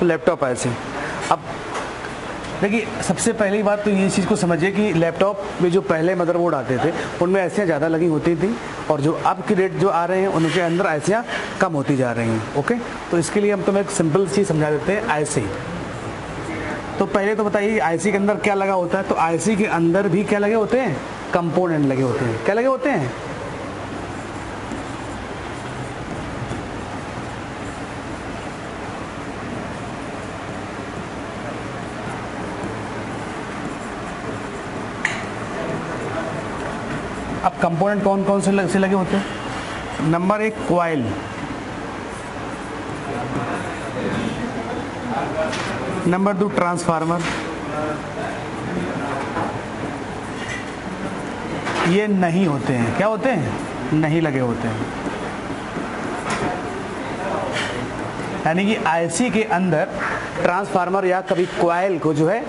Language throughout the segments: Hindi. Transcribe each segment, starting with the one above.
तो लैपटॉप ऐसे। अब देखिए सबसे पहली बात तो ये चीज़ को समझिए कि लैपटॉप में जो पहले मदरबोर्ड आते थे उनमें ऐसियाँ ज़्यादा लगी होती थी, और जो अब के रेट जो आ रहे हैं उनके अंदर ऐसियाँ कम होती जा रही हैं। ओके, तो इसके लिए हम तुम्हें एक सिंपल चीज़ समझा देते हैं, आईसी। तो पहले तो बताइए आईसी के अंदर क्या लगा होता है। तो आईसी के अंदर भी क्या लगे होते हैं, कंपोनेंट लगे होते हैं। क्या लगे होते हैं, अब कंपोनेंट कौन कौन से लगे होते हैं। नंबर 1 कॉइल, नंबर 2 ट्रांसफार्मर, ये नहीं होते हैं। क्या होते हैं, नहीं लगे होते हैं। यानी कि आईसी के अंदर ट्रांसफार्मर या कभी कॉइल को जो है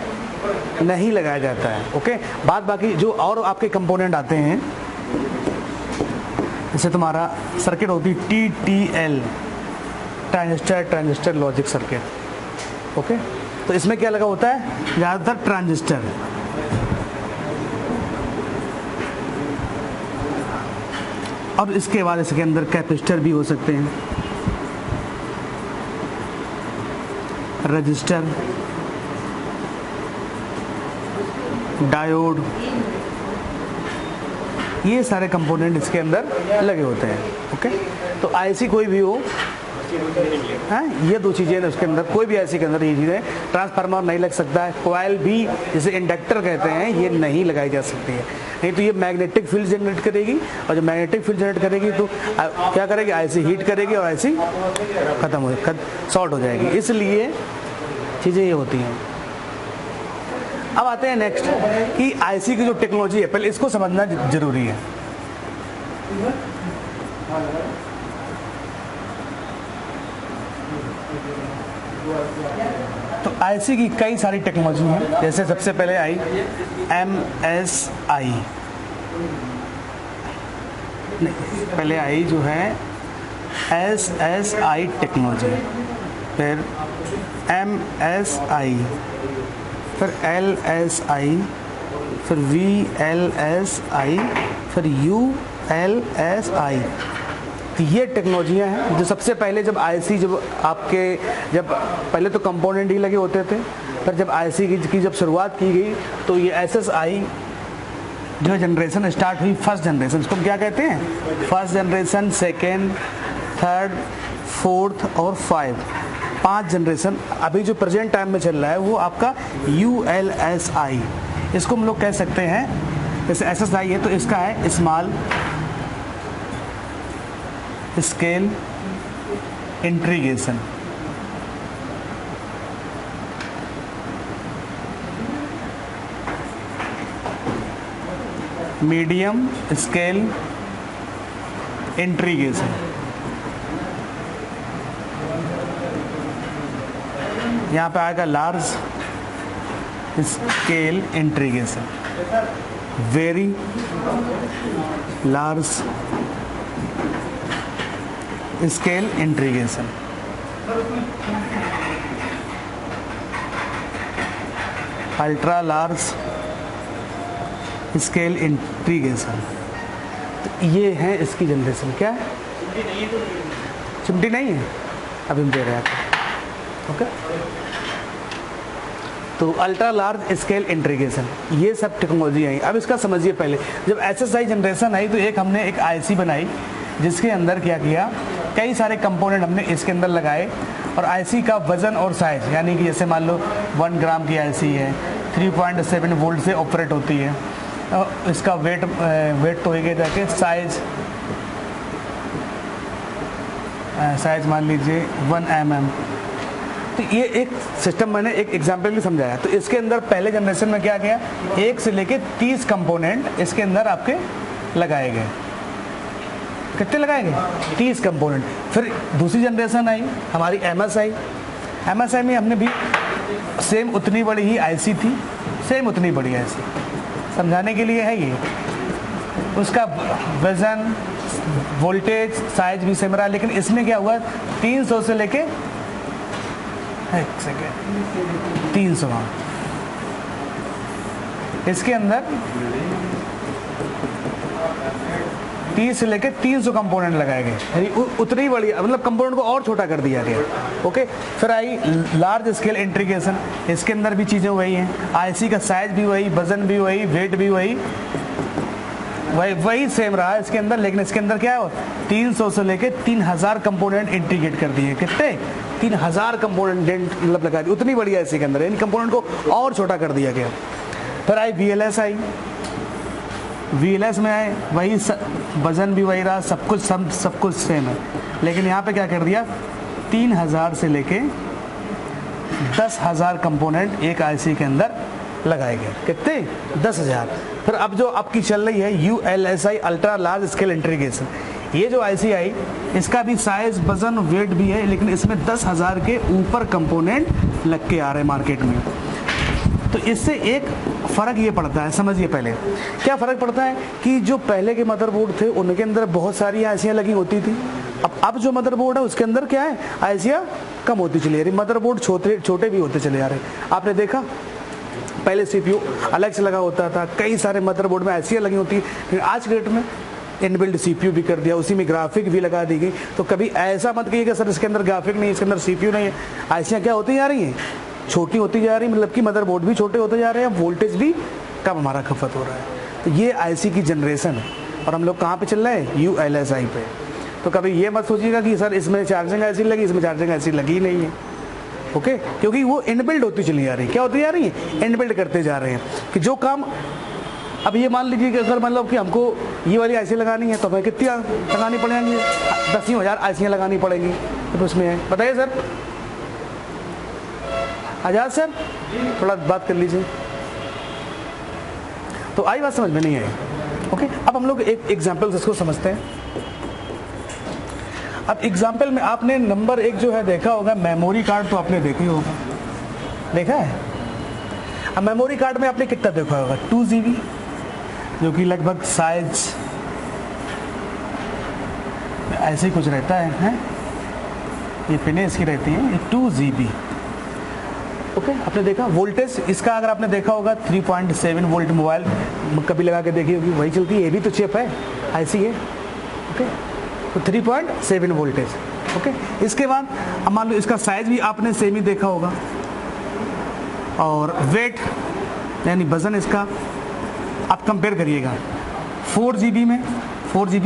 नहीं लगाया जाता है। ओके, बाद बाकी जो और आपके कंपोनेंट आते हैं, जैसे तुम्हारा सर्किट होती है TTL, transistor logic circuit. Okay, तो इसमें क्या लगा होता है, ज़्यादातर ट्रांजिस्टर। और इसके बाद इसके अंदर कैपेसिटर भी हो सकते हैं, रजिस्टर, डायोड, ये सारे कंपोनेंट इसके अंदर लगे होते हैं। ओके, तो आईसी कोई भी हो, हाँ, ये दो चीज़ें हैं उसके अंदर, कोई भी आईसी के अंदर ये चीज़ें, ट्रांसफार्मर नहीं लग सकता है, कॉइल भी जिसे इंडक्टर कहते हैं ये नहीं लगाई जा सकती है, नहीं तो ये मैग्नेटिक फील्ड जनरेट करेगी, और जब मैग्नेटिक फील्ड जनरेट करेगी तो क्या करेगी, आईसी हीट करेगी और आईसी खत्म हो शॉर्ट हो जाएगी। इसलिए चीज़ें ये होती हैं। अब आते हैं नेक्स्ट कि आईसी की जो टेक्नोलॉजी है, पहले इसको समझना जरूरी है। तो आईसी की कई सारी टेक्नोलॉजी हैं, जैसे सबसे पहले आई MSI, पहले आई जो है SSI टेक्नोलॉजी, फिर MSI, फिर LSI, फिर VLSI, फिर ULSI। तो ये टेक्नोलॉजियाँ हैं जो सबसे पहले जब आईसी जब पहले तो कंपोनेंट ही लगे होते थे, फिर जब आईसी की जब शुरुआत की गई तो ये SSI जो जनरेशन स्टार्ट हुई, फर्स्ट जनरेशन, इसको क्या कहते हैं, first generation, second, third, fourth और 5 जनरेशन। अभी जो प्रेजेंट टाइम में चल रहा है वो आपका ULSI, इसको हम लोग कह सकते हैं। जैसे SSI है तो इसका है small scale integration, medium scale integration, यहाँ पे आएगा large scale integration, very large scale integration, ultra large scale integration. तो ये है इसकी जनरेशन। क्या है, चिमटी नहीं है, अभी हम दे रहे हैं। ओके, तो अल्ट्रा लार्ज स्केल इंटीग्रेशन, ये सब टेक्नोलॉजी आई। अब इसका समझिए, पहले जब SSI जनरेशन आई तो हमने एक आईसी बनाई जिसके अंदर क्या किया, कई सारे कंपोनेंट हमने इसके अंदर लगाए, और आईसी का वजन और साइज, यानी कि जैसे मान लो 1 ग्राम की आईसी है, 3.7 वोल्ट से ऑपरेट होती है, इसका वेट तो होगा जाके साइज मान लीजिए 1 mm। तो ये एक सिस्टम मैंने एक एग्जाम्पल भी समझाया। तो इसके अंदर पहले जनरेशन में क्या किया, 1 से लेके 30 कंपोनेंट इसके अंदर आपके लगाए गए। कितने लगाए गए, 30 कंपोनेंट। फिर दूसरी जनरेशन आई हमारी MSI में हमने भी सेम उतनी बड़ी ही आईसी थी, सेम उतनी बड़ी आईसी, समझाने के लिए है ये। उसका वजन, वोल्टेज, साइज भी सेम रहा, लेकिन इसमें क्या हुआ, 300 से लेके एक सेकेंड, 300 का। इसके अंदर 30 से लेके 300 कंपोनेंट लगाए गए, उतनी ही बड़ी, मतलब कंपोनेंट को और छोटा कर दिया गया। ओके, फिर आई लार्ज स्केल इंटीग्रेशन। इसके अंदर भी चीज़ें वही हैं, आईसी का साइज भी वही, वजन भी वही, वेट भी वही सेम रहा इसके अंदर, लेकिन इसके अंदर क्या है, 300 से लेके 3000 कंपोनेंट इंटीग्रेट कर दिए। कितने? 3000 कंपोनेंट मतलब लगा दिए, उतनी बड़ी आईसी के अंदर, इन कंपोनेंट को और छोटा कर दिया गया। फिर आई VLS आई, VLS में आए वही वजन भी वही रहा, सब कुछ सेम है, लेकिन यहाँ पे क्या कर दिया, 3000 से लेके 10,000 कंपोनेंट एक आईसी के अंदर लगाए गए। कितने? 10,000। फिर अब जो आपकी चल रही है ULSI, ultra large scale integration, ये जो आईसी आई इसका भी साइज, वजन, वेट भी है, लेकिन इसमें 10,000 के ऊपर कंपोनेंट लग के आ रहे हैं मार्केट में। तो इससे एक फ़र्क ये पड़ता है, समझिए पहले क्या फ़र्क पड़ता है कि जो पहले के मदरबोर्ड थे उनके अंदर बहुत सारी आईसियाँ लगी होती थी। अब जो मदरबोर्ड है उसके अंदर क्या है, आईसियाँ कम होती चली जा रही, मदरबोर्ड छोटे भी होते चले जा रहे। आपने देखा पहले CPU अलग से लगा होता था, कई सारे मदरबोर्ड में आईसियाँ लगी होती, लेकिन आज के डेट में इनबिल्ट CPU भी कर दिया, उसी में ग्राफिक भी लगा दी गई। तो कभी ऐसा मत कहिए कि सर इसके अंदर ग्राफिक नहीं है, इसके अंदर CPU नहीं है। आईसियाँ क्या होती जा रही हैं, छोटी होती जा रही, मतलब कि मदरबोर्ड भी छोटे होते जा रहे हैं, वोल्टेज भी कम हमारा खपत हो रहा है। तो ये आईसी की जनरेशन है, और हम लोग कहाँ पे चल रहे हैं, ULSI पे। तो कभी ये मत सोचिएगा कि सर इसमें चार्जिंग आईसी लगी, इसमें चार्जिंग आईसी लगी नहीं है। ओके, क्योंकि वो इनबिल्ड होती चली जा रही है। क्या होती जा रही है, इनबिल्ड करते जा रहे हैं कि जो काम, अब ये मान लीजिए कि अगर मतलब कि हमको ये वाली आईसी लगानी है तो हमें कितनी लगानी पड़ेंगी, 10,000 आईसियाँ लगानी पड़ेंगी। तो उसमें है, बताइए सर आजाद सर, थोड़ा बात कर लीजिए। तो आई बात समझ में नहीं आई। ओके, अब हम लोग एक एग्जाम्पल से इसको समझते हैं। अब एग्जाम्पल में आपने नंबर 1 जो है देखा होगा, मेमोरी कार्ड, तो आपने देखा ही होगा, देखा है। अब मेमोरी कार्ड में आपने कितना देखा होगा, 2 GB, जो कि लगभग साइज ऐसे ही कुछ रहता है, ये पिने इसकी रहती है, ये 2 GB। ओके, आपने देखा। वोल्टेज इसका अगर आपने देखा होगा 3.7 वोल्ट, मोबाइल कभी लगा के देखी होगी, वही चलती है, ये भी तो चिप है, आईसी है। ओके, तो 3.7 वोल्टेज। ओके, इसके बाद अब मान लो इसका साइज भी आपने सेम ही देखा होगा, और वेट यानी वजन इसका आप कंपेयर करिएगा। 4 GB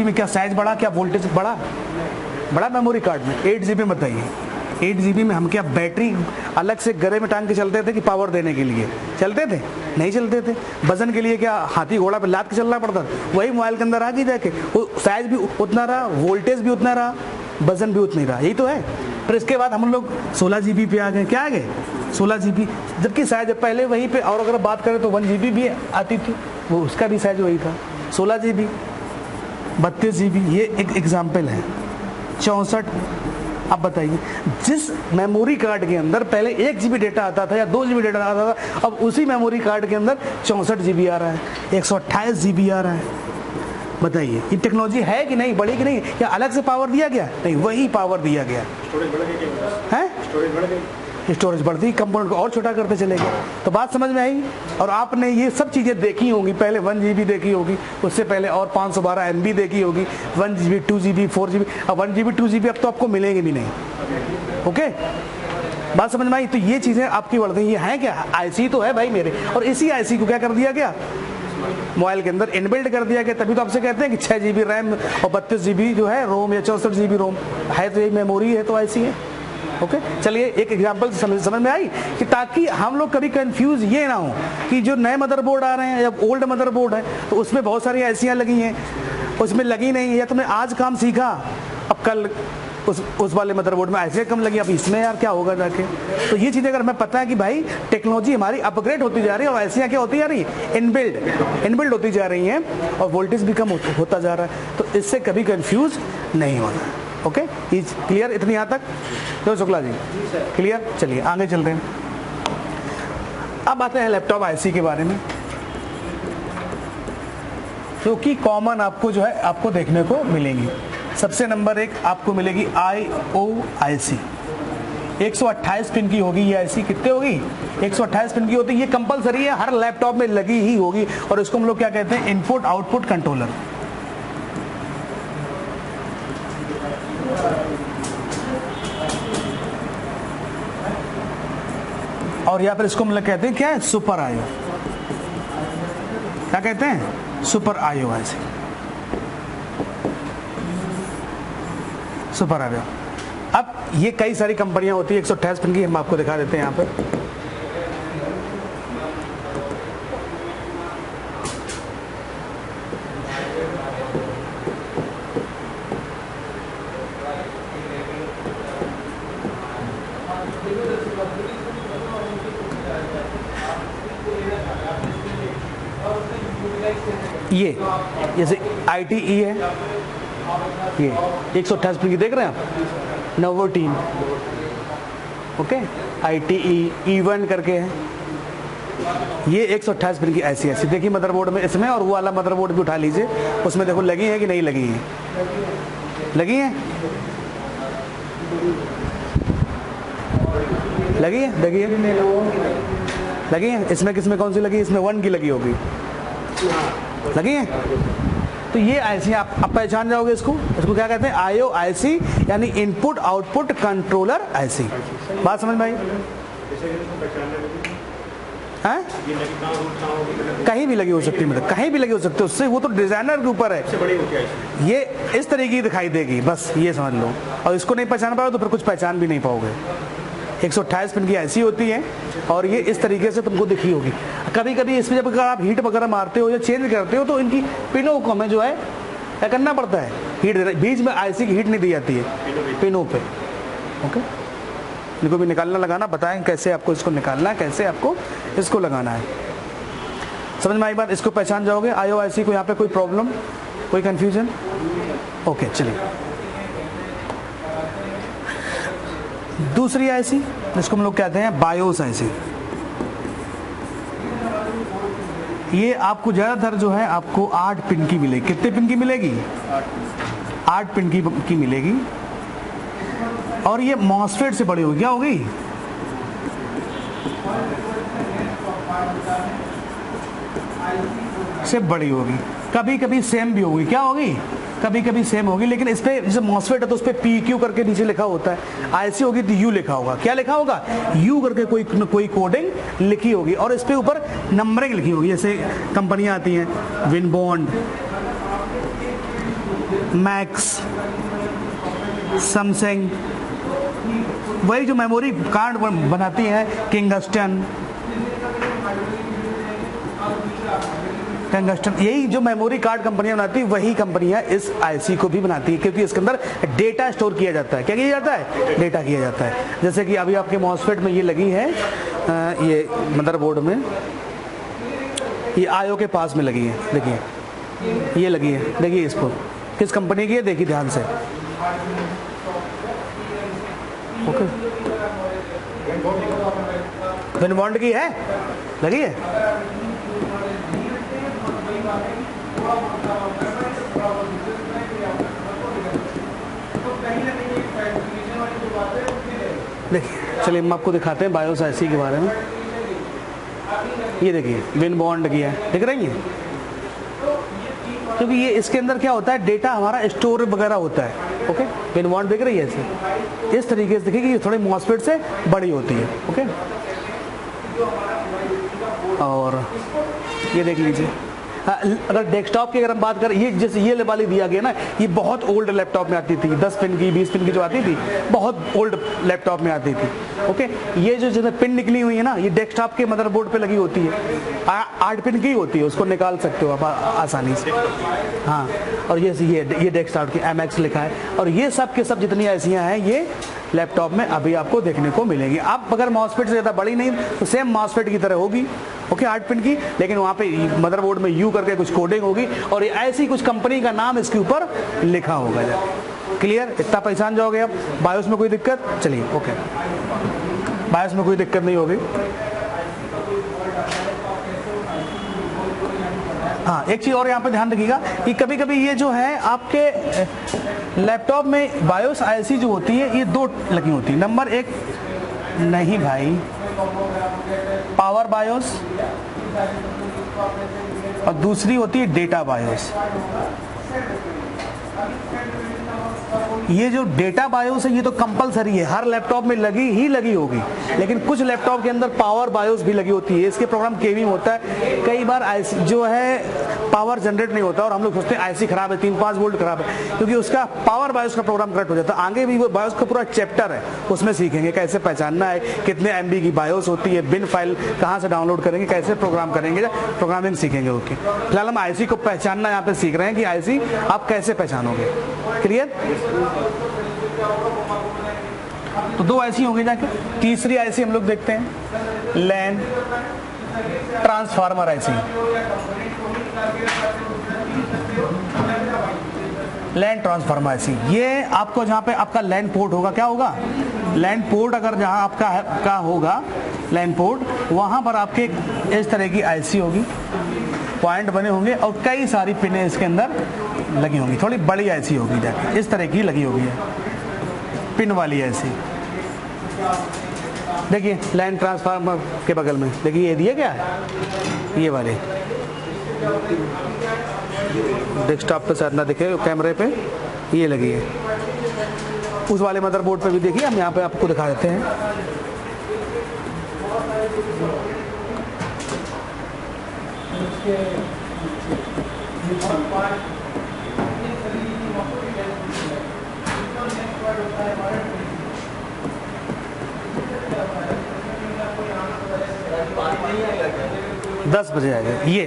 में क्या साइज बढ़ा, क्या वोल्टेज बढ़ा मेमोरी कार्ड में। 8 GB में बताइए, 8 GB में हम क्या बैटरी अलग से गले में टांग के चलते थे कि पावर देने के लिए चलते थे? नहीं चलते थे। वजन के लिए क्या हाथी घोड़ा पे लाद के चलना पड़ता था? वही मोबाइल के अंदर आ गई जाके, वो साइज भी उतना रहा, वोल्टेज भी उतना रहा, वजन भी उतना ही रहा, यही तो है। फिर इसके बाद हम लोग 16 GB पे आ गए। क्या आ गए? 16 GB, जबकि साइज पहले वहीं पे, और अगर बात करें तो 1 GB भी आती थी, वो उसका भी साइज वही था। 16 GB, 32 GB, ये एक एग्जाम्पल है। 64, अब बताइए, जिस मेमोरी कार्ड के अंदर पहले 1 GB डेटा आता था या 2 GB डेटा आता था, अब उसी मेमोरी कार्ड के अंदर 64 GB आ रहा है, 128 GB आ रहा है। बताइए, ये टेक्नोलॉजी है कि नहीं, बढ़ी कि नहीं, या अलग से पावर दिया गया? नहीं, वही पावर दिया गया है। स्टोरेज बढ़ती, कंपोनेंट को और छोटा करते चले गए। तो बात समझ में आई। और आपने ये सब चीज़ें देखी होंगी, पहले 1 GB देखी होगी, उससे पहले और 512 MB देखी होगी, 1 GB, 2 GB, 4 GB। अब 1 GB, 2 GB अब तो आपको मिलेंगे भी नहीं। ओके, बात समझ में आई। तो ये चीज़ें आपकी बढ़ गई हैं। क्या आईसी तो है भाई मेरे, और इसी आईसी को क्या कर दिया गया, मोबाइल के अंदर इनबिल्ट कर दिया गया। तभी तो आपसे कहते हैं कि 6 GB रैम और 32 GB जो है रोम, या 64 GB रोम है, तो यही मेमोरी है, तो आईसी है। ओके, चलिए एक एग्जांपल समझ में आई, कि ताकि हम लोग कभी कंफ्यूज ये ना हो कि जो नए मदरबोर्ड आ रहे हैं या ओल्ड मदरबोर्ड है तो उसमें बहुत सारी ऐसियाँ लगी हैं, उसमें लगी नहीं है, या तुमने आज काम सीखा, अब कल उस वाले मदरबोर्ड में ऐसे कम लगी, अब इसमें यार क्या होगा जाके। तो ये चीज़ें अगर हमें पता है कि भाई टेक्नोलॉजी हमारी अपग्रेड होती जा रही है, और ऐसियाँ क्या होती जा रही है, इनबिल्ड होती जा रही हैं, और वोल्टेज भी कम होता जा रहा है, तो इससे कभी कंफ्यूज नहीं होना। ओके, इज क्लियर इतनी यहाँ तक? तो शुक्ला जी क्लियर। चलिए आगे चलते हैं। अब आते हैं लैपटॉप आईसी के बारे में, जो कि कॉमन आपको जो है आपको देखने को मिलेंगी। सबसे नंबर 1 आपको मिलेगी IOIC। 128 पिन की होगी ये आईसी। कितने होगी? 128 पिन की होती है। ये कंपलसरी है, हर लैपटॉप में लगी ही होगी और इसको हम लोग क्या कहते हैं? Input output controller. और या फिर इसको हम लोग कहते हैं क्या है? Super IO. क्या कहते हैं? Super IO IC, super IO. अब ये कई सारी कंपनियां होती है 128 पिन की, हम आपको दिखा देते हैं यहाँ पर। ये जैसे ITE है, ये 128 पिन की देख रहे हैं आप, novo team, okay, ITE E1 करके है। ये 128 पिन की ऐसी ऐसी देखिए मदरबोर्ड में इसमें, और वो वाला मदरबोर्ड भी उठा लीजिए, उसमें देखो लगी है कि नहीं लगी है? लगी है, लगी है, देखिए लगी है। इसमें किसमें कौन सी लगी? इसमें 1 की लगी होगी, लगी है। तो ये आईसी आप पहचान जाओगे इसको। इसको क्या कहते हैं? आईओ आईसी, यानी इनपुट आउटपुट कंट्रोलर आईसी। बात समझ में आई? हैं? कहीं भी लगी हो सकती है, मतलब कहीं भी लगी हो सकती है, उससे वो तो डिजाइनर के ऊपर है। ये इस तरीके की दिखाई देगी, बस ये समझ लो। और इसको नहीं पहचान पाओगे तो फिर कुछ पहचान भी नहीं पाओगे। 128 पिन की ऐसी होती है और ये इस तरीके से तुमको दिखी होगी। कभी कभी इसमें जब अगर आप हीट वगैरह मारते हो या चेंज करते हो तो इनकी पिनों को हमें जो है क्या करना पड़ता है? हीट, बीच में आईसी की हीट नहीं दी जाती है पिनों पे, ओके। इनको भी निकालना लगाना बताएं कैसे आपको इसको निकालना है, कैसे आपको इसको लगाना है। समझ में आई बात? इसको पहचान जाओगे आईओ आईसी को। यहाँ पे कोई प्रॉब्लम, कोई कंफ्यूजन? ओके, चलिए दूसरी आईसी, जिसको हम लोग कहते हैं बायोस आईसी। ये आपको ज्यादातर जो है आपको 8 पिन की मिलेगी। कितने पिन की मिलेगी? 8 पिन की मिलेगी। और ये मॉसफेट से बड़ी होगी। क्या होगी? से बड़ी होगी। कभी कभी सेम भी होगी। क्या होगी? कभी कभी सेम होगी, लेकिन इस पे जैसे मॉसफेट है तो उस पे PQ करके नीचे लिखा होता है। आईसी होगी तो U लिखा होगा। क्या लिखा होगा? U करके कोई कोडिंग लिखी होगी और इस पे ऊपर नंबरिंग लिखी होगी। जैसे कंपनियां आती हैं विनबॉन्ड, मैक्स, सैमसंग, वही जो मेमोरी कार्ड बनाती है किंगस्टन, यही जो मेमोरी कार्ड कंपनियां बनाती है वही कंपनियां इस आईसी को भी बनाती है, क्योंकि इसके अंदर डेटा स्टोर किया जाता है। क्या किया जाता है? डेटा किया जाता है। जैसे कि अभी आपके मॉसफेट में ये लगी है, ये मदरबोर्ड में, ये आईओ के पास में लगी है, देखिए ये लगी है। देखिए इसको किस कंपनी की है, देखिए ध्यान से, ओके, विनबॉन्ड की है, लगी है। देखिए चलिए हम आपको दिखाते हैं बायोस आईसी के बारे में। ये देखिए विनबॉन्ड की है, दिख रही है? क्योंकि ये इसके अंदर क्या होता है, डेटा हमारा स्टोर वगैरह होता है, ओके। विनबॉन्ड दिख रही है ऐसे, इस तरीके से दिखेगी। ये थोड़ी मॉसफेट से बड़ी होती है, ओके। और ये देख लीजिए, अगर डेस्कटॉप की अगर हम बात करें, ये जैसे ये वाली दिया गया ना, ये बहुत ओल्ड लैपटॉप में आती थी, 10 पिन की 20 पिन की जो आती थी, बहुत ओल्ड लैपटॉप में आती थी, ओके। ये जो जैसे पिन निकली हुई है ना, ये डेस्कटॉप के मदरबोर्ड पे लगी होती है, 8 पिन की होती है, उसको निकाल सकते हो आप आसानी से, हाँ। और ये डेस्कटॉप की MX लिखा है। और ये सब के सब जितनी ऐसियाँ हैं ये लैपटॉप में अभी आपको देखने को मिलेंगी। आप अगर मॉसफेट से ज़्यादा बड़ी नहीं तो सेम मॉसफेट की तरह होगी, ओके, 8 पिन की, लेकिन वहाँ पे मदरबोर्ड में U करके कुछ कोडिंग होगी और ऐसी कुछ कंपनी का नाम इसके ऊपर लिखा होगा। क्लियर? इतना पहचान जाओगे आप। बायोस में कोई दिक्कत? चलिए, ओके, बायोस में कोई दिक्कत नहीं होगी। हाँ, एक चीज़ और यहाँ पे ध्यान रखिएगा कि कभी कभी ये जो है आपके लैपटॉप में बायोस आईसी जो होती है ये 2 लगी होती है। नंबर 1 नहीं भाई, पावर बायोस और दूसरी होती है डेटा बायोस। ये जो डेटा बायोस है ये तो कंपलसरी है, हर लैपटॉप में लगी होगी, लेकिन कुछ लैपटॉप के अंदर पावर बायोस भी लगी होती है। इसके प्रोग्राम केवी में होता है, कई बार आईसी जो है पावर जनरेट नहीं होता और हम लोग सोचते हैं आईसी खराब है, 3-5 वोल्ट खराब है, क्योंकि उसका पावर बायोस का प्रोग्राम करेक्ट हो जाता है। आगे भी वो बायोस का पूरा चैप्टर है, उसमें सीखेंगे कैसे पहचानना है, कितने एमबी की बायोस होती है, बिन फाइल कहाँ से डाउनलोड करेंगे, कैसे प्रोग्राम करेंगे, प्रोग्रामिंग सीखेंगे। ओके, फिलहाल हम आईसी को पहचानना यहाँ पे सीख रहे हैं कि आईसी आप कैसे पहचानोगे। क्लियर? तो 2 आईसी होंगे जाके। तीसरी आईसी हम लोग देखते हैं, लैन ट्रांसफार्मर आईसी। लैन ट्रांसफार्मर आईसी, ये आपको जहां पे आपका लैन पोर्ट होगा, क्या होगा, लैन पोर्ट अगर जहां आपका होगा लैन पोर्ट, वहां पर आपके इस तरह की आईसी होगी, पॉइंट बने होंगे और कई सारी पिनें इसके अंदर लगी होंगी। थोड़ी बड़ी आईसी होगी जाके, इस तरह की लगी होगी पिन वाली आईसी। देखिए लैन ट्रांसफार्मर के बगल में देखिए ये दिया क्या है, ये वाले डेस्कटॉप पे शायद ना दिखे कैमरे पे, ये लगी है। उस वाले मदरबोर्ड पे भी देखिए, हम यहाँ पे आपको दिखा देते हैं। दस बजे आएगा ये,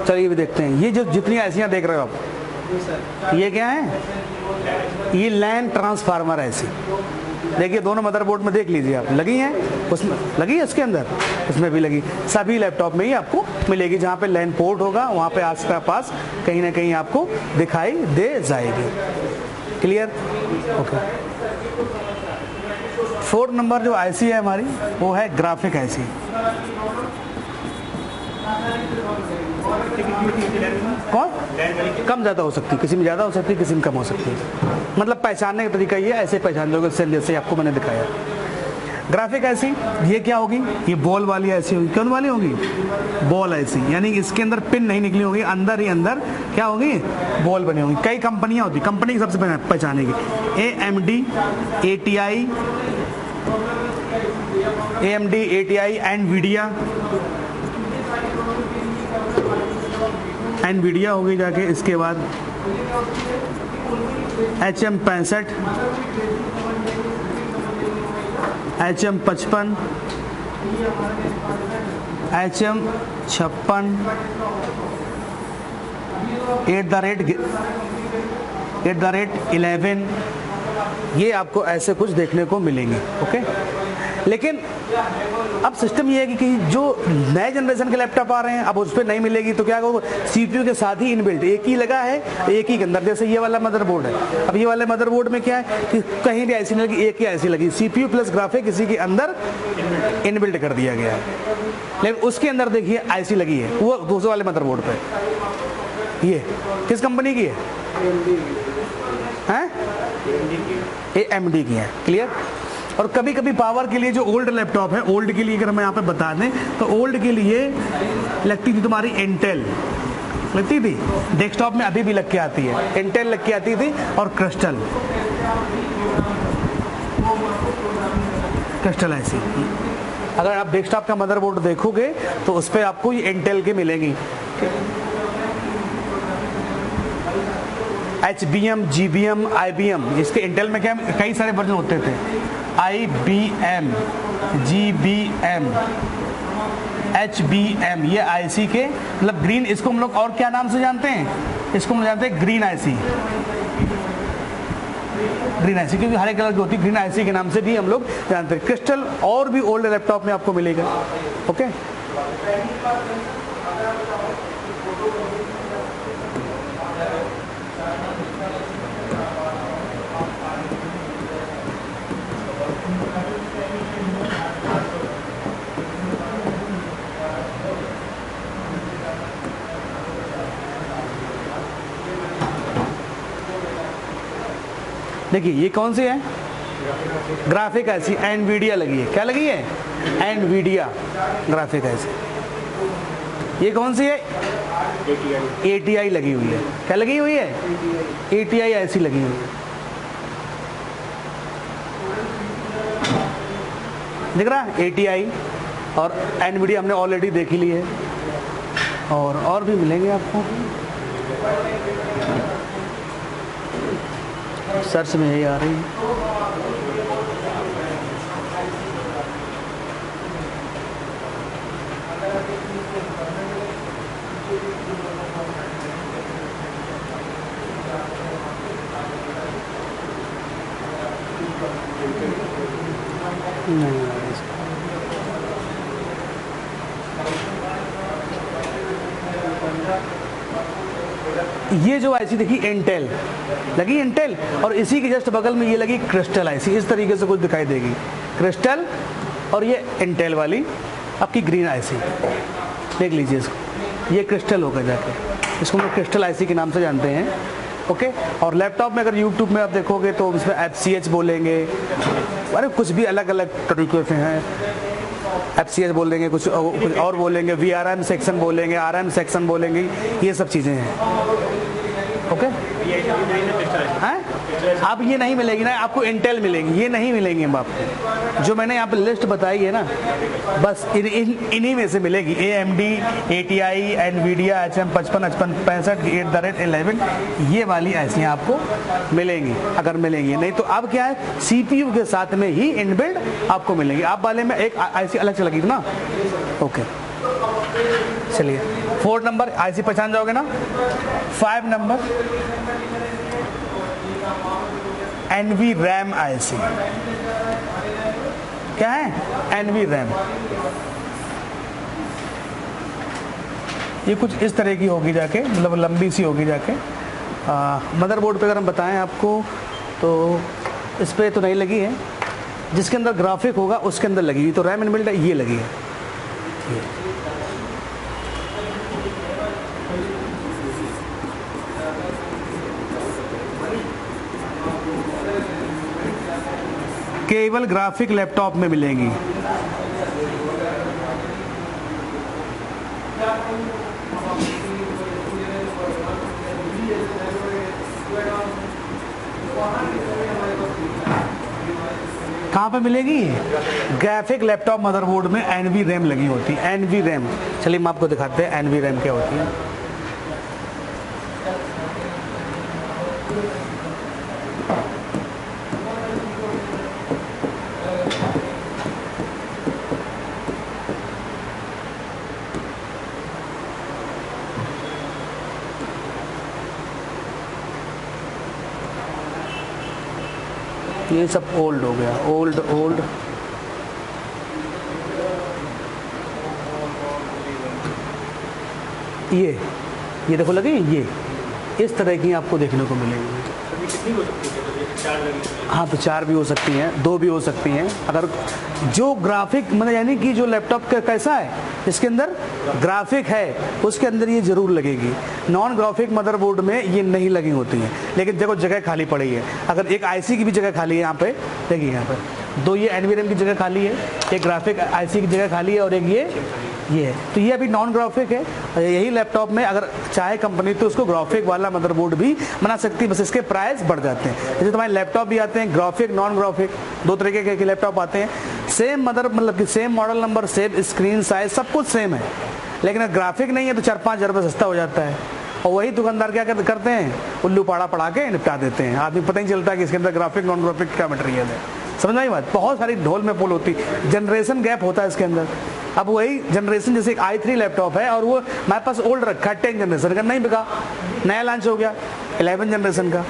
चलिए भी देखते हैं। ये जो जितनी आईसियां देख रहे हो आप, ये क्या है, ये लैन ट्रांसफार्मर आईसी। देखिए दोनों मदरबोर्ड में देख लीजिए आप, लगी हैं, उसमें लगी है, इसके अंदर उसमें भी लगी। सभी लैपटॉप में ही आपको मिलेगी, जहाँ पे लैन पोर्ट होगा वहाँ पे आस पास कहीं ना कहीं आपको दिखाई दे जाएगी। क्लियर? ओके। 4 नंबर जो आईसी है हमारी, वो है ग्राफिक आईसी। कौन? कम ज़्यादा हो सकती है, किसी में ज़्यादा हो सकती है, किसी में कम हो सकती है। मतलब पहचानने का तरीका ये, ऐसे पहचान लोगे सेल, जैसे आपको मैंने दिखाया। ग्राफिक आईसी ये क्या होगी, ये बॉल वाली आईसी होगी। कौन वाली होगी? बॉल आईसी, यानी इसके अंदर पिन नहीं निकली होगी, अंदर ही अंदर क्या होगी, बॉल बनी होगी। कई कंपनियां होती, कंपनी की सबसे पहचानेगी AMD, ATI, एनवीडिया होगी जाके। इसके बाद HM65, HM55, HM56, @11, ये आपको ऐसे कुछ देखने को मिलेंगे। ओके, लेकिन अब सिस्टम ये है कि जो नए जनरेशन के लैपटॉप आ रहे हैं, अब उस पर नहीं मिलेगी तो क्या होगा, CPU के साथ ही इनबिल्ट एक ही लगा है, एक ही के अंदर। जैसे ये वाला मदरबोर्ड है, अब ये वाले मदरबोर्ड में क्या है कि कहीं भी आईसी नहीं लगी, एक ही आईसी लगी, CPU प्लस ग्राफिक इसी के अंदर इनबिल्ट कर दिया गया है। लेकिन उसके अंदर देखिए आईसी लगी है, वो दूसरे वाले मदरबोर्ड पे। ये किस कंपनी की है? AMD की है। क्लियर? और कभी कभी पावर के लिए जो ओल्ड लैपटॉप है, ओल्ड के लिए अगर मैं यहाँ पे बता दें तो ओल्ड के लिए लगती थी तुम्हारी इंटेल, लगती थी डेस्कटॉप में, अभी भी लग के आती है, इंटेल लग के आती थी, और क्रिस्टल आईसी। अगर आप डेस्कटॉप का मदरबोर्ड देखोगे तो उस पर आपको ये इंटेल के मिलेंगी। HBM, GBM, IBM, इसके इंटेल में क्या कई सारे वर्जन होते थे, IBM, GBM, HBM, ये आईसी के मतलब ग्रीन, इसको हम लोग और क्या नाम से जानते हैं, इसको हम जानते हैं ग्रीन आईसी। ग्रीन आईसी क्योंकि हरे कलर की होती है, ग्रीन आईसी के नाम से भी हम लोग जानते हैं। क्रिस्टल और भी ओल्ड लैपटॉप में आपको मिलेगा। ओके, देखिए ये कौन सी है, ग्राफिक ऐसी एनवीडिया लगी है। क्या लगी है? एनवीडिया ग्राफिक ऐसी। ये कौन सी है? ATI लगी हुई है। क्या लगी हुई है? ATI ऐसी लगी हुई है। दिख रहा है? ATI और एनवीडिया हमने ऑलरेडी देख ही ली है, और भी मिलेंगे आपको। सर्च में यही आ रही है। ये जो आईसी देखी इंटेल लगी, इंटेल, और इसी के जस्ट बगल में ये लगी क्रिस्टल आईसी। इस तरीके से कुछ दिखाई देगी, क्रिस्टल और ये इंटेल वाली आपकी ग्रीन आईसी। देख लीजिए इसको, ये क्रिस्टल होगा जाके, इसको हम लोग क्रिस्टल आईसी के नाम से जानते हैं। ओके। और लैपटॉप में अगर यूट्यूब में आप देखोगे तो इसमें FCH बोलेंगे, अरे कुछ भी अलग अलग तरीके से हैं। FCH बोलेंगे, कुछ और बोलेंगे, VRM सेक्शन बोलेंगे, RM सेक्शन बोलेंगे, ये सब चीज़ें हैं। ओके। हैं? अब ये नहीं मिलेगी ना आपको, इंटेल मिलेगी, ये नहीं मिलेंगी हम आपको। जो मैंने यहाँ पे लिस्ट बताई है ना, बस इन्हीं में से मिलेगी। AMD, ATI, NVIDIA, HM 55, 65, 8/11, ये वाली ऐसी आपको मिलेंगी, अगर मिलेंगी। नहीं तो अब क्या है, CPU के साथ में ही इनबिल्ड आपको मिलेंगी। आप वाले में एक ऐसी अलग से लगेगी ना। ओके, चलिए 4 नंबर IC पहचान जाओगे ना। 5 नंबर NVRAM IC। क्या है? NVRAM। ये कुछ इस तरह की होगी जाके, मतलब लंबी सी होगी जाके। मदरबोर्ड पे अगर हम बताएं आपको तो इस पे तो नहीं लगी है, जिसके अंदर ग्राफिक होगा उसके अंदर लगी हुई। तो रैम इनबिल्ट ये लगी है। केवल ग्राफिक लैपटॉप में मिलेंगी। कहाँ पे मिलेगी? ग्राफिक लैपटॉप मदरबोर्ड में NVRAM लगी होती है। NVRAM, चलिए हम आपको दिखाते हैं NVRAM क्या होती है। ये सब ओल्ड हो गया, ओल्ड। ये देखो लगी, ये इस तरह की आपको देखने को मिलेगी। कितनी हो सकती है? हाँ, तो 4 भी हो सकती हैं, 2 भी हो सकती हैं। अगर जो ग्राफिक मतलब यानी कि जो लैपटॉप का कैसा है, इसके अंदर ग्राफिक है, उसके अंदर ये जरूर लगेगी। नॉन ग्राफिक मदरबोर्ड में ये नहीं लगी होती हैं। लेकिन देखो जगह खाली पड़ी है, अगर एक IC की भी जगह खाली है यहाँ पे, देखिए यहाँ पर 2 ये NVRAM की जगह खाली है, एक ग्राफिक IC की जगह खाली है, और एक ये है। तो ये अभी नॉन ग्राफिक है। यही लैपटॉप में अगर चाहे कंपनी तो उसको ग्राफिक वाला मदरबोर्ड भी बना सकती है, बस इसके प्राइस बढ़ जाते हैं। जैसे तुम्हारे लैपटॉप भी आते हैं ग्राफिक, नॉन ग्राफिक, 2 तरीके के लैपटॉप आते हैं। सेम मतलब कि same model number, same screen size, सब कुछ सेम है। लेकिन अगर ग्राफिक नहीं है तो 4-5 हज़ार रुपये सस्ता हो जाता है। और वही दुकानदार क्या करते हैं, उल्लू पाड़ा पड़ा के निपटा देते हैं। आदमी पता ही चलता है कि इसके अंदर ग्राफिक नॉन ग्राफिक क्या मटेरियल है। समझ आई बात? बहुत सारी ढोल में पोल होती, जनरेशन गैप होता है इसके अंदर। अब वही जनरेशन, जैसे एक i3 लैपटॉप है और वो हमारे पास ओल्ड रखा है 10 जनरेशन का, नहीं बिका, नया लॉन्च हो गया 11 जनरेशन का।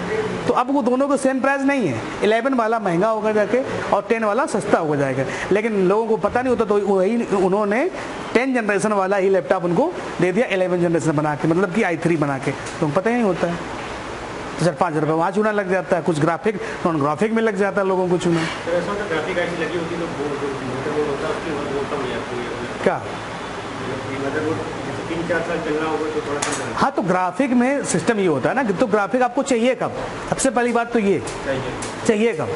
तो अब वो दोनों को सेम प्राइस नहीं है, 11 वाला महंगा होगा जाके और 10 वाला सस्ता हो जाएगा। लेकिन लोगों को पता नहीं होता, तो वही उन्होंने 10 जनरेशन वाला ही लैपटॉप उनको दे दिया 11 जनरेशन बना के, मतलब कि i3 बना के। तो पता ही नहीं होता है, 4-5 हज़ार रुपये वहाँ चूना लग जाता है, कुछ ग्राफिक नॉन ग्राफिक में लग जाता है लोगों को चूना। क्या 3-4 साल चलना होगा तो थोड़ा कम। हाँ, तो ग्राफिक में सिस्टम ये होता है ना, तो ग्राफिक आपको चाहिए कब? सबसे पहली बात तो ये चाहिए कब?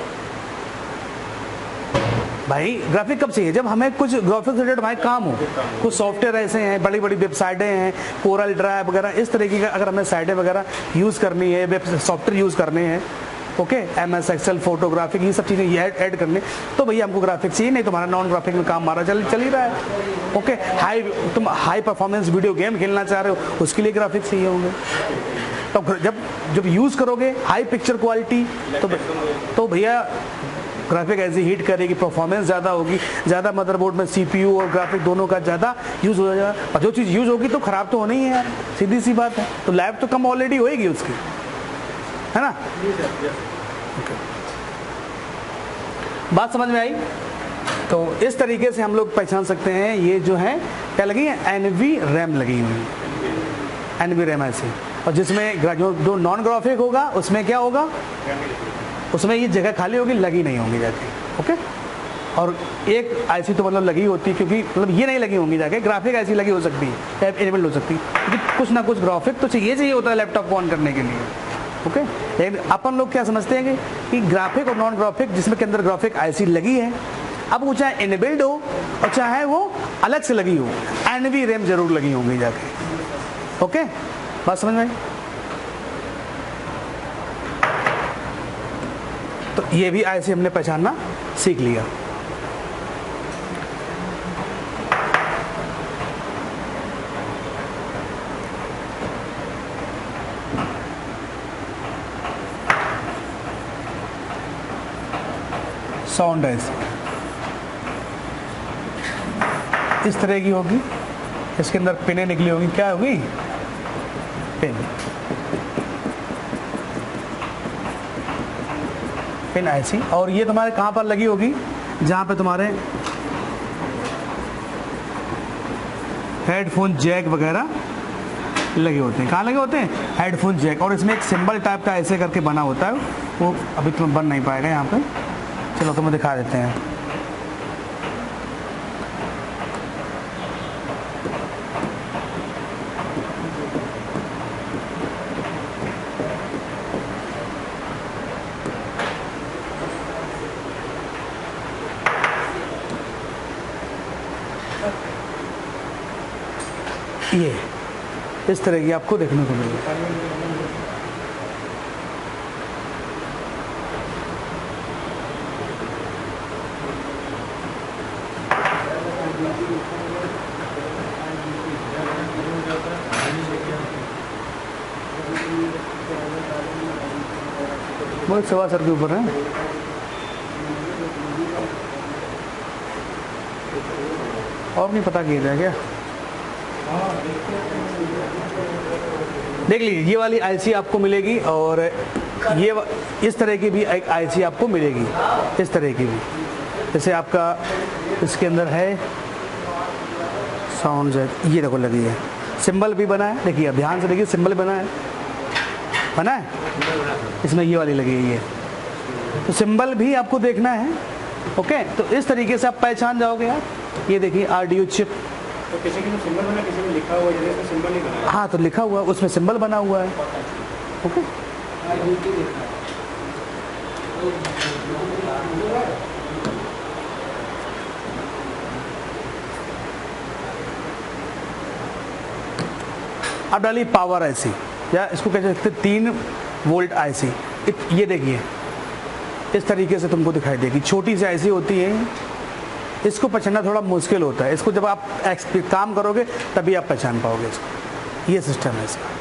भाई ग्राफिक कब चाहिए? जब हमें कुछ ग्राफिक्स रिलेटेड हमारे काम हो। कुछ सॉफ्टवेयर ऐसे हैं, बड़ी बड़ी वेबसाइटें हैं, कोरल ड्राइव वगैरह इस तरीके का अगर हमें साइटें वगैरह यूज़ करनी है, वेब सॉफ्टवेयर यूज़ करने हैं, ओके, MS एक्सेल, फोटोग्राफिक, ये सब चीज़ें ये ऐड करने, तो भैया हमको ग्राफिक चाहिए, नहीं तो हमारा नॉन ग्राफिक में काम हमारा चल ही रहा है। ओके, तुम हाई परफॉर्मेंस वीडियो गेम खेलना चाह रहे हो, उसके लिए ग्राफिक चाहिए होंगे। तो जब यूज़ करोगे हाई पिक्चर क्वालिटी तो भैया ग्राफिक ऐसी हीट करेगी, परफॉर्मेंस ज़्यादा होगी, ज़्यादा मदरबोर्ड में CPU और ग्राफिक दोनों का ज़्यादा यूज़ हो जाएगा, और जो चीज़ यूज़ होगी तो ख़राब तो होनी ही है यार, सीधी सी बात है। तो लैब तो कम ऑलरेडी होएगी उसकी, है ना? बात समझ में आई? तो इस तरीके से हम लोग पहचान सकते हैं ये जो है क्या लगी है, NV रैम लगी हुई है, NV रैम ऐसे। और जिसमें जो नॉन ग्राफिक होगा उसमें क्या होगा, उसमें ये जगह खाली होगी, लगी नहीं होंगी जाके। ओके, और एक IC तो मतलब लगी होती है, क्योंकि मतलब ये नहीं लगी होंगी जाके, ग्राफिक ऐसी लगी हो सकती है, एनेबल्ड हो सकती है, क्योंकि कुछ ना कुछ ग्राफिक तो चाहिए होता है लैपटॉप को ऑन करने के लिए। ओके, लेकिन अपन लोग क्या समझते हैं कि ग्राफिक और नॉन ग्राफिक, जिसमें के अंदर ग्राफिक IC लगी है, अब वो चाहे इनेबल्ड हो और चाहे वो अलग से लगी हो, NV रैम जरूर लगी होंगी जाके। ओके, बात समझ में आई? तो ये भी IC हमने पहचानना सीख लिया। साउंड ऐसी इस तरह की होगी, इसके अंदर पिनें निकली होगी, क्या होगी, पिन IC। और ये तुम्हारे कहाँ पर लगी होगी, जहाँ पे तुम्हारे हेडफोन जैक वगैरह लगे होते हैं। कहाँ लगे होते हैं, हेडफोन जैक। और इसमें एक सिंबल टाइप का ऐसे करके बना होता है, वो अभी तुम्हें बन नहीं पाएगा यहाँ पे, चलो तुम्हें दिखा देते हैं। ये इस तरह की आपको देखने को मिलेगी। बहुत सवा सर के ऊपर है। और नहीं पता किया जाए क्या? देख लीजिए, ये वाली IC आपको मिलेगी, और ये इस तरह की भी एक IC आपको मिलेगी, इस तरह की भी। जैसे आपका इसके अंदर है साउंड जैक, ये देखो लगी है, सिंबल भी बना है, देखिए ध्यान से देखिए, सिंबल बना है, इसमें ये वाली लगी है, ये तो सिंबल भी आपको देखना है। ओके, तो इस तरीके से आप पहचान जाओगे यार। ये देखिए RDO चिप, तो किसी की सिंबल बना, किसी में लिखा हुआ है, जैसे सिंबल नहीं बना। हाँ, तो लिखा हुआ उसमें सिंबल बना हुआ है। ओके, अब डाली पावर IC, या इसको कह सकते 3 वोल्ट IC। ये देखिए इस तरीके से तुमको दिखाई देगी, छोटी सी IC होती है, इसको पहचानना थोड़ा मुश्किल होता है। इसको जब आप काम करोगे तभी आप पहचान पाओगे इसको। ये सिस्टम है इसका।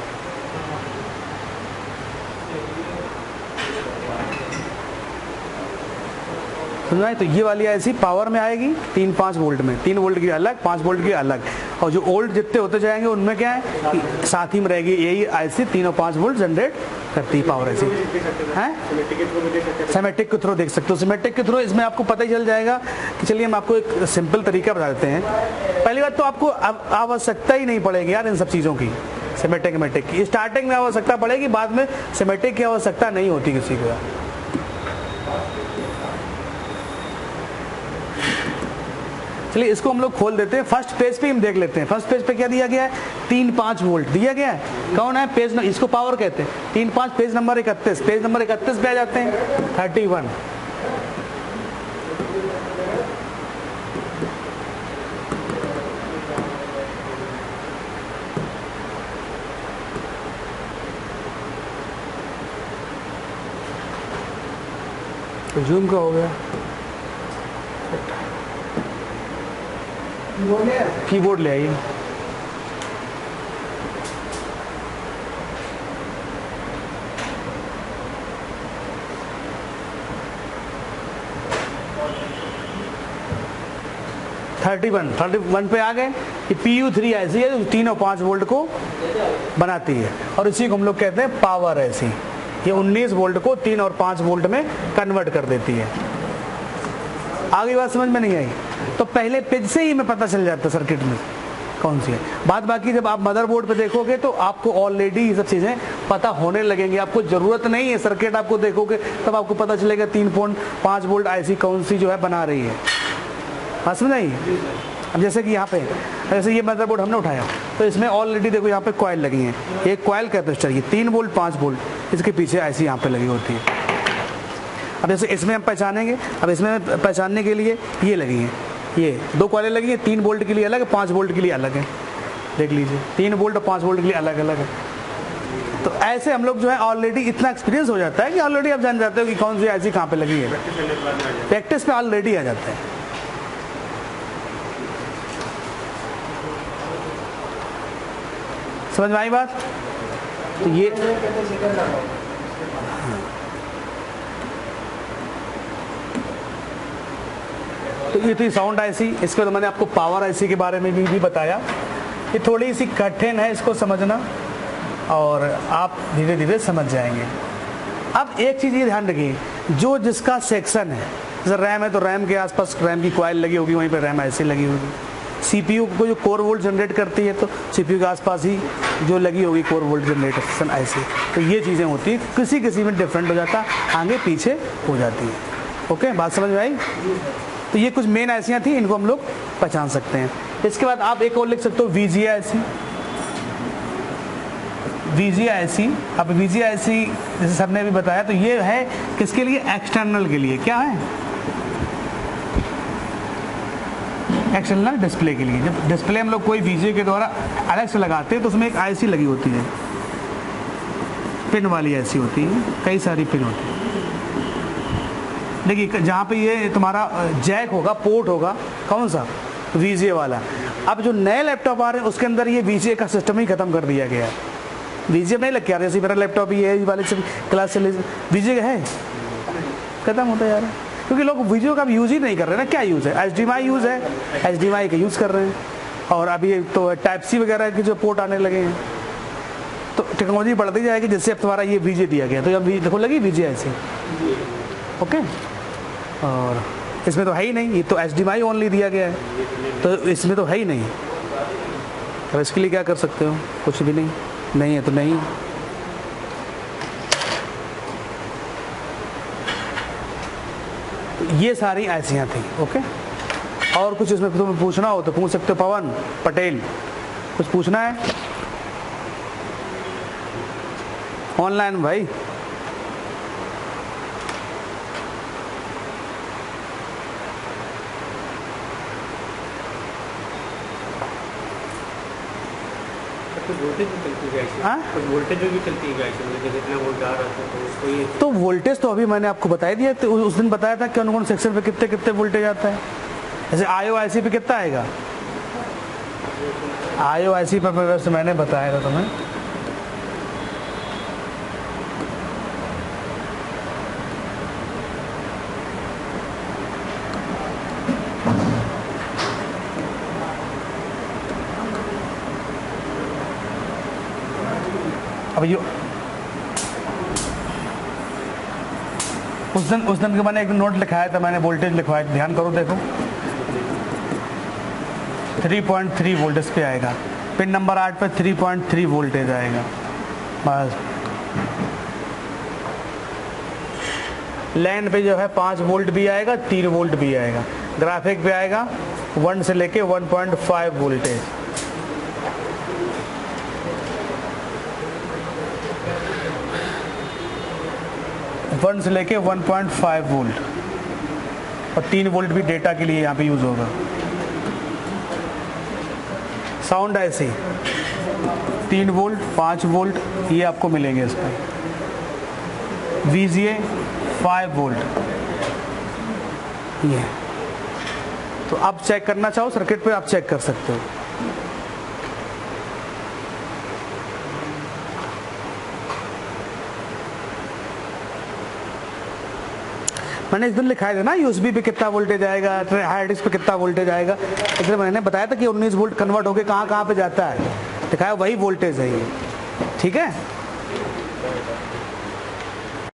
समझाए? तो ये वाली IC पावर में आएगी 3-5 वोल्ट में, 3 वोल्ट की अलग, 5 वोल्ट की अलग, और जो ओल्ड जितने होते जाएंगे उनमें क्या है कि साथ ही में रहेगी यही IC 3 और 5 वोल्ट जनरेट करती है पावर IC है। सिमेट्रिक के थ्रू देख सकते हो, सिमेट्रिक के थ्रू इसमें आपको पता ही चल जाएगा कि चलिए हम आपको एक सिंपल तरीका बता देते हैं। पहली बात तो आपको आवश्यकता ही नहीं पड़ेगी यार इन सब चीज़ों की, सिमेट्रिक की स्टार्टिंग में आवश्यकता पड़ेगी, बाद में सिमेट्रिक की आवश्यकता नहीं होती किसी को। चलिए इसको हम लोग खोल देते हैं, फर्स्ट पेज पे हम देख लेते हैं। फर्स्ट पेज पे क्या दिया गया है, 3-5 वोल्ट दिया गया है। कौन है पेज, इसको पावर कहते हैं। 3-5 पेज नंबर 31, पेज नंबर 31 पे आ जाते हैं 31। जूम का हो गया, कीबोर्ड ले आइए। थर्टी वन पे आ गए। ये PU3 ऐसी है जो 3 और 5 वोल्ट को बनाती है और इसी को हम लोग कहते हैं पावर ऐसी। ये 19 वोल्ट को 3 और 5 वोल्ट में कन्वर्ट कर देती है। आगे बात समझ में नहीं आई तो पहले पेज से ही हमें पता चल जाता है सर्किट में कौन सी है। बात बाकी जब आप मदरबोर्ड पे देखोगे तो आपको ऑलरेडी ये सब चीज़ें पता होने लगेंगी, आपको ज़रूरत नहीं है। सर्किट आपको देखोगे तब आपको पता चलेगा 3.5 वोल्ट IC कौन सी जो है बना रही है। हाँ समझ आई। अब जैसे कि यहाँ पे जैसे ये मदरबोर्ड हमने उठाया तो इसमें ऑलरेडी देखो यहाँ पे कॉइल लगी हैं, एक कॉइल कैपेसिटर, ये 3 वोल्ट 5 वोल्ट, इसके पीछे IC यहाँ पे लगी होती है। अब जैसे इसमें हम पहचानेंगे, अब इसमें पहचानने के लिए ये लगी हैं, ये 2 कॉइलें लगी हैं, 3 वोल्ट के लिए अलग है, 5 वोल्ट के लिए अलग है। देख लीजिए 3 वोल्ट और 5 वोल्ट के लिए अलग अलग है। तो ऐसे हम लोग जो है ऑलरेडी इतना एक्सपीरियंस हो जाता है कि ऑलरेडी आप जान जाते हो कि कौन सी IC कहाँ पे लगी है। प्रैक्टिस पे ऑलरेडी आ जाता है। समझ में आई बात। तो ये तो ये थी साउंड IC। इसके बाद मैंने आपको पावर IC के बारे में भी बताया। ये थोड़ी सी कठिन है इसको समझना और आप धीरे धीरे समझ जाएंगे। अब एक चीज़ ये ध्यान रखिए, जो जिसका सेक्शन है, जैसे रैम है तो रैम के आसपास रैम की कॉइल लगी होगी, वहीं पर रैम IC लगी होगी। CPU को जो कोर वोल्ट जनरेट करती है तो CPU के आसपास ही जो लगी होगी कोर वोल्ट जनरेशन IC। तो ये चीज़ें होती हैं, किसी किसी में डिफरेंट हो जाता, आगे पीछे हो जाती है। ओके, बात समझ में आई। तो ये कुछ मेन ICयाँ थी, इनको हम लोग पहचान सकते हैं। इसके बाद आप एक और लिख सकते हो VGA IC। VGA IC, अब VGA IC जैसे सर ने भी बताया तो ये है किसके लिए, एक्सटर्नल के लिए। क्या है, एक्सटर्नल डिस्प्ले के लिए। जब डिस्प्ले हम लोग कोई VGA के द्वारा अलग से लगाते हैं तो उसमें एक IC लगी होती है, पिन वाली IC होती है, कई सारी पिन होती है। देखिए जहाँ पे ये तुम्हारा जैक होगा, पोर्ट होगा, कौन सा, VGA वाला। अब जो नए लैपटॉप आ रहे हैं उसके अंदर ये VGA का सिस्टम ही खत्म कर दिया गया है। VGA नहीं लग के आ रहा, जैसे मेरा लैपटॉप ही है वाले से क्लास से VGA है, खत्म होता जा रहा है क्योंकि लोग VGA का यूज़ ही नहीं कर रहे ना। क्या यूज़ है, HDMI यूज़ है, HDMI का यूज़ कर रहे हैं। और अभी तो Type-C वगैरह के जो पोर्ट आने लगे हैं तो टेक्नोलॉजी बढ़ती जाएगी। जैसे अब तुम्हारा ये VGA दिया गया तो अब देखो लगी VGA ऐसे। ओके, और इसमें तो है ही नहीं, ये तो HDMI ओनली दिया गया है तो इसमें तो है ही नहीं। अब इसके लिए क्या कर सकते हो, कुछ भी नहीं, नहीं है तो नहीं। ये सारी ICयाँ थी। ओके, और कुछ इसमें तुम्हें पूछना हो तो पूछ सकते हो। पवन पटेल, कुछ पूछना है ऑनलाइन भाई। वोल्टेज भी चलती है जितना वोल्ट आ रहा था तो उसको ये तो वोल्टेज तो अभी मैंने आपको बता दिया, तो उस दिन बताया था कि कौन सेक्शन पे कितने कितने वोल्टेज आता है। जैसे IO IC पे कितना आएगा, IO IC पर वैसे मैंने बताया था तुम्हें। अब ये उस दिन के मैंने एक नोट लिखाया था, मैंने वोल्टेज लिखवाया, ध्यान करो देखो 3.3 वोल्टेज पे आएगा। पिन नंबर 8 पे 3.3 वोल्टेज आएगा बस। लैन पे जो है 5 वोल्ट भी आएगा, 3 वोल्ट भी आएगा। ग्राफिक पे आएगा 1 से लेके 1.5 वोल्टेज। वन से लेके 1.5 वोल्ट और 3 वोल्ट भी डेटा के लिए यहाँ पे यूज होगा। साउंड IC 3 वोल्ट 5 वोल्ट ये आपको मिलेंगे इस पर। VGA 5 वोल्ट ये तो आप चेक करना चाहो सर्किट पे आप चेक कर सकते हो। मैंने इस दिन लिखाया था ना यूएसबी पे कितना वोल्टेज आएगा, हार्ड डिस्क पे कितना वोल्टेज आएगा, इसलिए मैंने बताया था कि 19 वोल्ट कन्वर्ट होके कहाँ कहाँ पे जाता है, दिखाया वही वोल्टेज है ये। ठीक है।